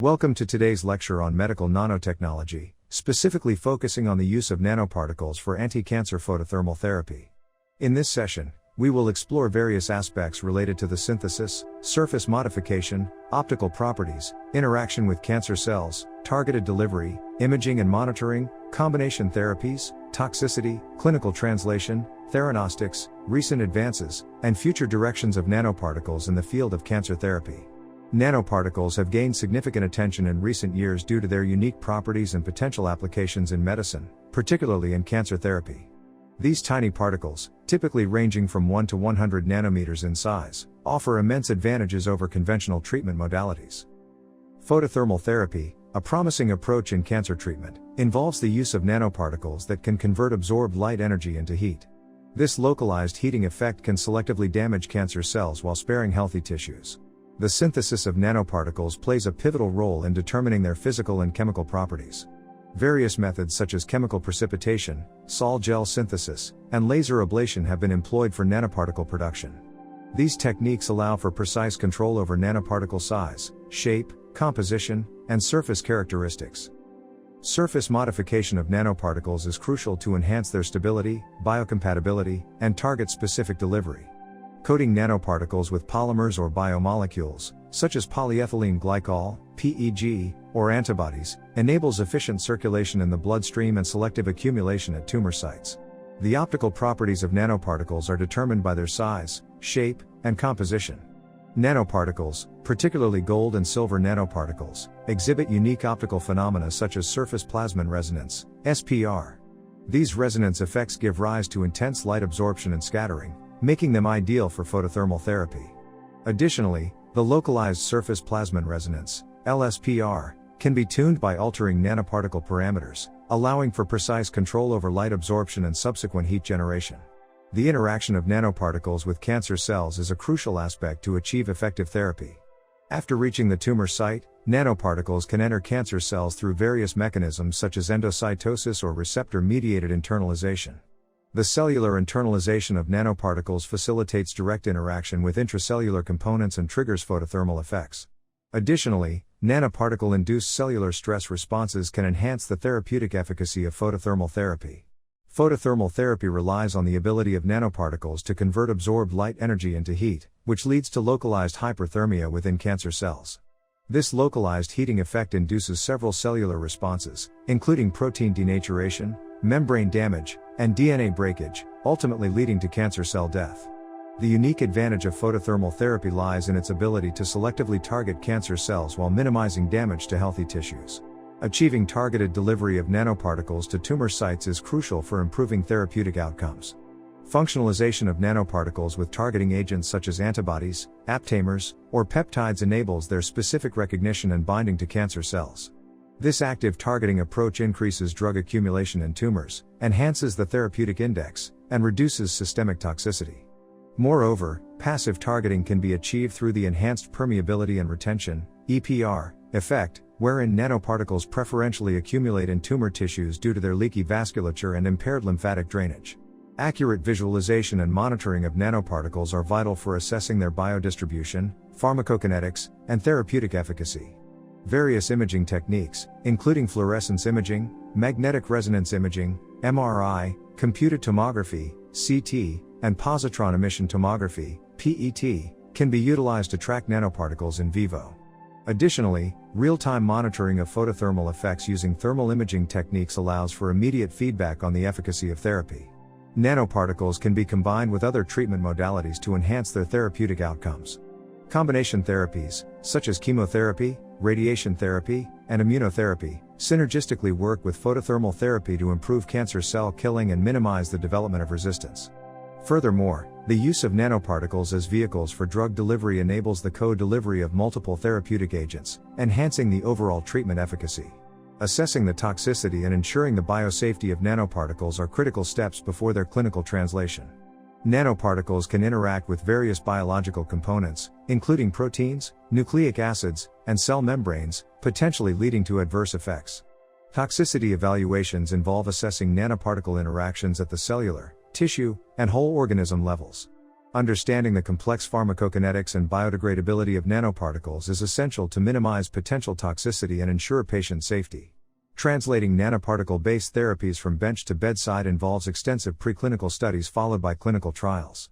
Welcome to today's lecture on medical nanotechnology, specifically focusing on the use of nanoparticles for anti-cancer photothermal therapy. In this session, we will explore various aspects related to the synthesis, surface modification, optical properties, interaction with cancer cells, targeted delivery, imaging and monitoring, combination therapies, toxicity, clinical translation, theranostics, recent advances, and future directions of nanoparticles in the field of cancer therapy. Nanoparticles have gained significant attention in recent years due to their unique properties and potential applications in medicine, particularly in cancer therapy. These tiny particles, typically ranging from 1 to 100 nanometers in size, offer immense advantages over conventional treatment modalities. Photothermal therapy, a promising approach in cancer treatment, involves the use of nanoparticles that can convert absorbed light energy into heat. This localized heating effect can selectively damage cancer cells while sparing healthy tissues. The synthesis of nanoparticles plays a pivotal role in determining their physical and chemical properties. Various methods such as chemical precipitation, sol-gel synthesis, and laser ablation have been employed for nanoparticle production. These techniques allow for precise control over nanoparticle size, shape, composition, and surface characteristics. Surface modification of nanoparticles is crucial to enhance their stability, biocompatibility, and target-specific delivery. Coating nanoparticles with polymers or biomolecules, such as polyethylene glycol, PEG, or antibodies, enables efficient circulation in the bloodstream and selective accumulation at tumor sites. The optical properties of nanoparticles are determined by their size, shape, and composition. Nanoparticles, particularly gold and silver nanoparticles, exhibit unique optical phenomena such as surface plasmon resonance, SPR. These resonance effects give rise to intense light absorption and scattering, making them ideal for photothermal therapy. Additionally, the localized surface plasmon resonance, LSPR, can be tuned by altering nanoparticle parameters, allowing for precise control over light absorption and subsequent heat generation. The interaction of nanoparticles with cancer cells is a crucial aspect to achieve effective therapy. After reaching the tumor site, nanoparticles can enter cancer cells through various mechanisms such as endocytosis or receptor-mediated internalization. The cellular internalization of nanoparticles facilitates direct interaction with intracellular components and triggers photothermal effects. Additionally, nanoparticle-induced cellular stress responses can enhance the therapeutic efficacy of photothermal therapy. Photothermal therapy relies on the ability of nanoparticles to convert absorbed light energy into heat, which leads to localized hyperthermia within cancer cells. This localized heating effect induces several cellular responses, including protein denaturation, membrane damage, and DNA breakage, ultimately leading to cancer cell death. The unique advantage of photothermal therapy lies in its ability to selectively target cancer cells while minimizing damage to healthy tissues. Achieving targeted delivery of nanoparticles to tumor sites is crucial for improving therapeutic outcomes. Functionalization of nanoparticles with targeting agents such as antibodies, aptamers, or peptides enables their specific recognition and binding to cancer cells. This active targeting approach increases drug accumulation in tumors, enhances the therapeutic index, and reduces systemic toxicity. Moreover, passive targeting can be achieved through the enhanced permeability and retention (EPR) effect, wherein nanoparticles preferentially accumulate in tumor tissues due to their leaky vasculature and impaired lymphatic drainage. Accurate visualization and monitoring of nanoparticles are vital for assessing their biodistribution, pharmacokinetics, and therapeutic efficacy. Various imaging techniques, including fluorescence imaging, magnetic resonance imaging, MRI, computed tomography, CT, and positron emission tomography, PET, can be utilized to track nanoparticles in vivo. Additionally, real-time monitoring of photothermal effects using thermal imaging techniques allows for immediate feedback on the efficacy of therapy. Nanoparticles can be combined with other treatment modalities to enhance their therapeutic outcomes. Combination therapies, such as chemotherapy, radiation therapy, and immunotherapy, synergistically work with photothermal therapy to improve cancer cell killing and minimize the development of resistance. Furthermore, the use of nanoparticles as vehicles for drug delivery enables the co-delivery of multiple therapeutic agents, enhancing the overall treatment efficacy. Assessing the toxicity and ensuring the biosafety of nanoparticles are critical steps before their clinical translation. Nanoparticles can interact with various biological components, including proteins, nucleic acids, and cell membranes, potentially leading to adverse effects. Toxicity evaluations involve assessing nanoparticle interactions at the cellular, tissue, and whole organism levels. Understanding the complex pharmacokinetics and biodegradability of nanoparticles is essential to minimize potential toxicity and ensure patient safety. Translating nanoparticle-based therapies from bench to bedside involves extensive preclinical studies followed by clinical trials.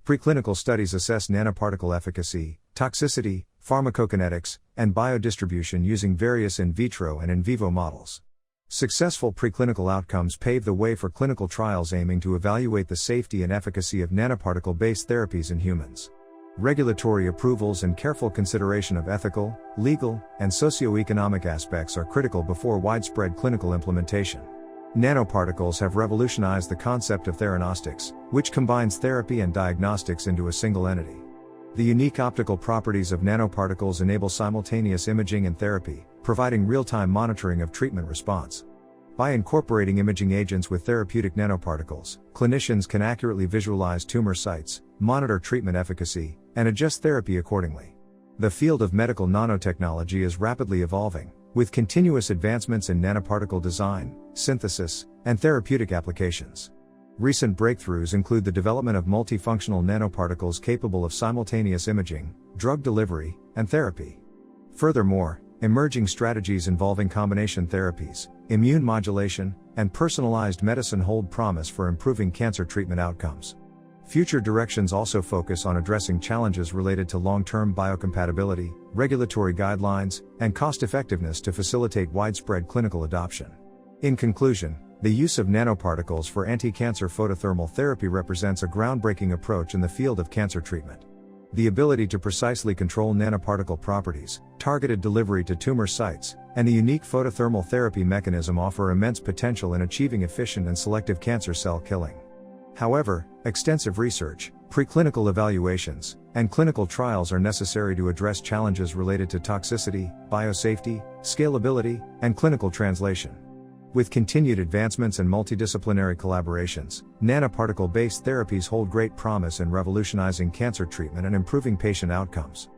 Preclinical studies assess nanoparticle efficacy, toxicity, pharmacokinetics, and biodistribution using various in vitro and in vivo models. Successful preclinical outcomes pave the way for clinical trials aiming to evaluate the safety and efficacy of nanoparticle-based therapies in humans. Regulatory approvals and careful consideration of ethical, legal, and socio-economic aspects are critical before widespread clinical implementation. Nanoparticles have revolutionized the concept of theranostics, which combines therapy and diagnostics into a single entity. The unique optical properties of nanoparticles enable simultaneous imaging and therapy, providing real-time monitoring of treatment response. By incorporating imaging agents with therapeutic nanoparticles, clinicians can accurately visualize tumor sites, monitor treatment efficacy, and adjust therapy accordingly. The field of medical nanotechnology is rapidly evolving, with continuous advancements in nanoparticle design, synthesis, and therapeutic applications. Recent breakthroughs include the development of multifunctional nanoparticles capable of simultaneous imaging, drug delivery, and therapy. Furthermore, emerging strategies involving combination therapies, immune modulation, and personalized medicine hold promise for improving cancer treatment outcomes. Future directions also focus on addressing challenges related to long-term biocompatibility, regulatory guidelines, and cost-effectiveness to facilitate widespread clinical adoption. In conclusion, the use of nanoparticles for anti-cancer photothermal therapy represents a groundbreaking approach in the field of cancer treatment. The ability to precisely control nanoparticle properties, targeted delivery to tumor sites, and the unique photothermal therapy mechanism offer immense potential in achieving efficient and selective cancer cell killing. However, extensive research, preclinical evaluations, and clinical trials are necessary to address challenges related to toxicity, biosafety, scalability, and clinical translation. With continued advancements and multidisciplinary collaborations, nanoparticle-based therapies hold great promise in revolutionizing cancer treatment and improving patient outcomes.